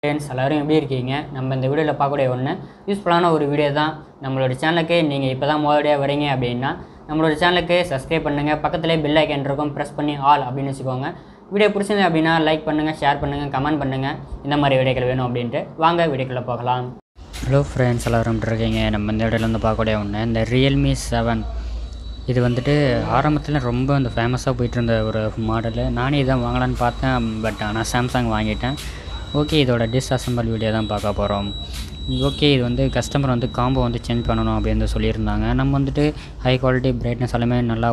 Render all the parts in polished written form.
Friends எல்லாரும் எப்படி இருக்கீங்க? நம்ம இந்த வீடியோவில் பார்க்கக்கூடிய ஒன்று யூஸ்ஃபுல்லான ஒரு வீடியோ தான். நம்மளோட சேனலுக்கு நீங்கள் இப்போ தான் முதலடியாக வரீங்க அப்படின்னா நம்மளோட சேனலுக்கு சப்ஸ்கிரைப் பண்ணுங்கள். பக்கத்துலேயே பெல் ஐக்கன் இருக்கும், ப்ரெஸ் பண்ணி ஆல் அப்படின்னு வச்சுக்கோங்க. வீடியோ பிடிச்சிருந்தது அப்படின்னா லைக் பண்ணுங்கள், ஷேர் பண்ணுங்கள், கமெண்ட் பண்ணுங்கள். இந்த மாதிரி வீடியோக்கள் வேணும் அப்படின்ட்டு வாங்க வீடியோக்குள்ளே போகலாம். ஹலோ ஃப்ரெண்ட்ஸ் எல்லாரும் இருக்கீங்க. நம்ம இந்த வீடியோவில் வந்து பார்க்கக்கூடிய ஒன்று இந்த ரியல்மி 7. இது வந்துட்டு ஆரம்பத்தில் ரொம்ப இந்த ஃபேமஸாக போயிட்டு இருந்த ஒரு மாடலு. நானே இதான் வாங்கலான்னு பார்த்தேன், பட் ஆனால் சாம்சங் வாங்கிட்டேன். ஓகே, இதோட டிஸ்அசம்பிள் வீடியோ தான் பார்க்க போகிறோம். ஓகே, இது வந்து கஸ்டமர் வந்து காம்போ வந்து சேஞ்ச் பண்ணணும் அப்படின்னு சொல்லியிருந்தாங்க. நம்ம வந்துட்டு ஹை குவாலிட்டி பிரைட்னஸ் எல்லாமே நல்லா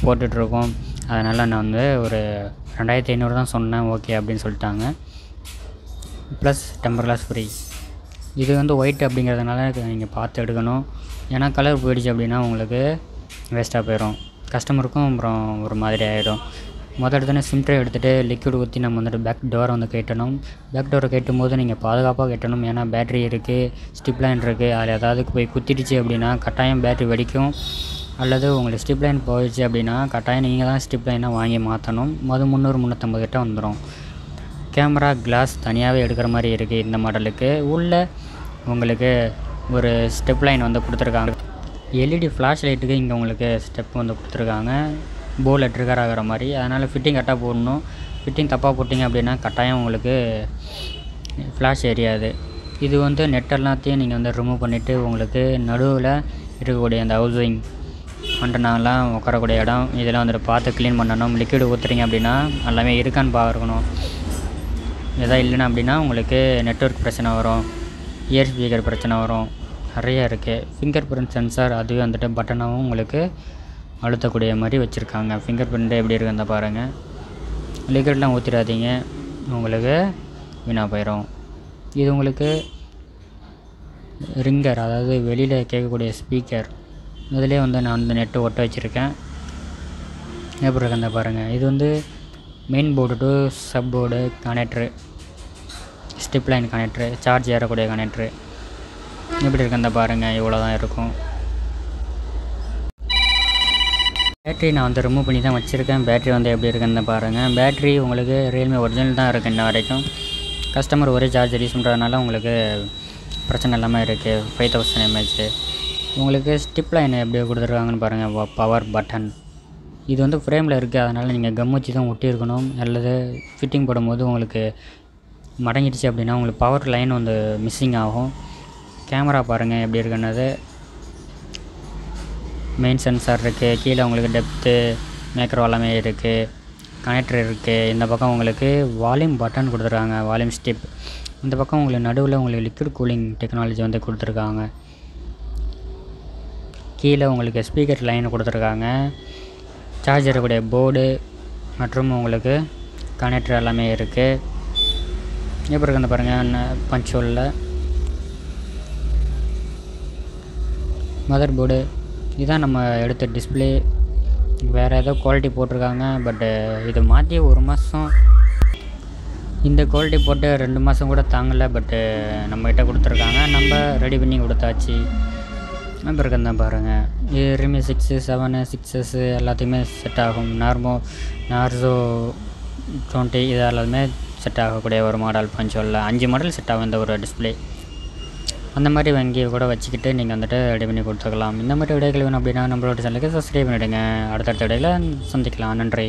போட்டுட்ருக்கோம். அதனால் நான் வந்து ஒரு 2500 தான் சொன்னேன். ஓகே அப்படின்னு சொல்லிட்டாங்க. Plus temper glass free. இது வந்து ஒயிட் அப்படிங்கிறதுனால நீங்கள் பார்த்து எடுக்கணும். ஏன்னா கலர் போயிடுச்சு அப்படின்னா உங்களுக்கு வேஸ்ட்டாக போயிடும், கஸ்டமருக்கும் அப்புறம் ஒரு மாதிரி ஆகிடும். எடுத்தோடனே சிம்ட்ரை எடுத்துகிட்டு லிக்விட் ஊற்றி நம்ம வந்துட்டு பேக் டோரை வந்து கட்டணும். பேக் டோரை கட்டும் போது நீங்கள் பாதுகாப்பாக கட்டணும். ஏன்னா பேட்ரி இருக்குது, ஸ்டிப் லைன் இருக்குது. அதில் ஏதாவது போய் குத்திடுச்சு அப்படின்னா கட்டாயம் பேட்ரி வெடிக்கும். அல்லது உங்களுக்கு ஸ்டிப் லைன் போயிடுச்சு அப்படின்னா கட்டாயம் நீங்கள் தான் ஸ்டிப் லைனை வாங்கி மாற்றணும். 300-350 கிட்ட வந்துடும். கேமரா கிளாஸ் தனியாகவே எடுக்கிற மாதிரி இருக்குது இந்த மாடலுக்கு. உள்ளே உங்களுக்கு ஒரு ஸ்டெப் லைன் வந்து கொடுத்துருக்காங்க. எல்இடி ஃப்ளாஷ் லைட்டுக்கு இங்கே உங்களுக்கு ஸ்டெப் வந்து கொடுத்துருக்காங்க, போர்டில் ட்ரிகர் ஆகிற மாதிரி. அதனால் ஃபிட்டிங் கரெக்டாக போடணும். ஃபிட்டிங் தப்பாக போட்டிங்க அப்படின்னா கட்டாயம் உங்களுக்கு ஃப்ளாஷ் எரியாது. இது வந்து நெட் எல்லாத்தையும் நீங்கள் வந்து ரிமூவ் பண்ணிவிட்டு உங்களுக்கு நடுவில் இருக்கக்கூடிய அந்த ஹவுசிங் அண்டனாலாம் உட்காரக்கூடிய இடம் இதெல்லாம் வந்துட்டு பார்த்து க்ளீன் பண்ணணும். லிக்விட் ஊற்றுறீங்க அப்படின்னா எல்லாமே இருக்கான்னு பார்க்கணும். எதாவது இல்லைன்னா அப்படின்னா உங்களுக்கு நெட்வொர்க் பிரச்சனை வரும், இயர் ஸ்பீக்கர் பிரச்சனை வரும், நிறையா இருக்குது. ஃபிங்கர் பிரிண்ட் சென்சார் அதுவே வந்துட்டு பட்டனாகவும் உங்களுக்கு அழுத்தக்கூடிய மாதிரி வச்சுருக்காங்க. ஃபிங்கர் பிரிண்ட்டு எப்படி இருக்குன்னு பாருங்கள். லிக்விட்லாம் ஊற்றிடாதீங்க, உங்களுக்கு வீணாக போயிடும். இது உங்களுக்கு ரிங்கர், அதாவது வெளியில் கேட்கக்கூடிய ஸ்பீக்கர். இதிலே வந்து நான் வந்து நெட்டு ஒட்ட வச்சுருக்கேன். எப்படி இருக்குன்னு பாருங்கள். இது வந்து main board to sub board connector, strip line connector, charge ஏறக்கூடிய கனெக்ட்ரு. எப்படி இருக்குன்னு பாருங்கள். இவ்வளோ தான் இருக்கும். பேட்ரி நான் வந்து ரிமூவ் பண்ணி தான் வச்சுருக்கேன். பேட்ரி வந்து எப்படி இருக்குன்னு பாருங்கள். பேட்ரி உங்களுக்கு ரியல்மி ஒரிஜினல் தான் இருக்குது இன்ன வரைக்கும். கஸ்டமர் ஒரே சார்ஜர் யூஸ் பண்ணுறதுனால உங்களுக்கு பிரச்சனை இல்லாமல் இருக்குது. 5000 mAh. உங்களுக்கு ஸ்டிப் லைன் எப்படி கொடுத்துருக்காங்கன்னு பாருங்கள். பவர் பட்டன் இது வந்து ஃப்ரேமில் இருக்குது, அதனால் நீங்கள் கம் வச்சு தான் ஒட்டியிருக்கணும். அல்லது ஃபிட்டிங் போடும்போது உங்களுக்கு மடங்கிடுச்சு அப்படின்னா உங்களுக்கு பவர் லைன் வந்து மிஸ்ஸிங் ஆகும். கேமரா பாருங்கள் எப்படி இருக்குன்னது. மெயின் சென்சார் இருக்குது, கீழே உங்களுக்கு டெப்த்து மேக்ரோ எல்லாமே இருக்குது, கனெக்டர் இருக்குது. இந்த பக்கம் உங்களுக்கு வால்யூம் பட்டன் கொடுத்துருக்காங்க, வால்யூம் ஸ்டிப். இந்த பக்கம் உங்களுக்கு நடுவில் உங்களுக்கு லிக்விட் கூலிங் டெக்னாலஜி வந்து கொடுத்துருக்காங்க. கீழே உங்களுக்கு ஸ்பீக்கர் லைன் கொடுத்துருக்காங்க, சார்ஜர் கூடிய போர்டு மற்றும் உங்களுக்கு கனெக்டர் எல்லாமே இருக்குது. எப்படி இருக்குன்னு பாருங்கள். பஞ்ச் ஹோலில் மதர் போர்டு. இதுதான் நம்ம எடுத்த டிஸ்பிளே. வேறு ஏதோ குவாலிட்டி போட்டிருக்காங்க, பட்டு இதை மாற்றி 1 மாதம் இந்த குவாலிட்டி போட்டு 2 மாதம் கூட தாங்கலை. பட்டு நம்மகிட்ட கொடுத்துருக்காங்க, நம்ம ரெடி பண்ணி கொடுத்தாச்சு. நம்ம இருக்குன்னு தான் பாருங்கள். இது ரியல்மி 6, 7, 6S எல்லாத்தையுமே செட் ஆகும். நார்சோ 20 இது எல்லாமே செட் ஆகக்கூடிய ஒரு மாடல். பஞ்சோலில் 5 மாடல் செட் ஆகும் இந்த ஒரு டிஸ்பிளே. அந்த மாதிரி வாங்கி கூட வச்சுக்கிட்டு நீங்கள் வந்துட்டு ரெடி பண்ணி கொடுத்துக்கலாம். இந்த மாதிரி வீடியோக்கள் வேணும் அப்படின்னா நம்மளோட சேனலுக்கு சப்ஸ்கிரைப் பண்ணிவிடுங்க. அடுத்தடுத்த வீடியோவில் சந்திக்கலாம். நன்றி.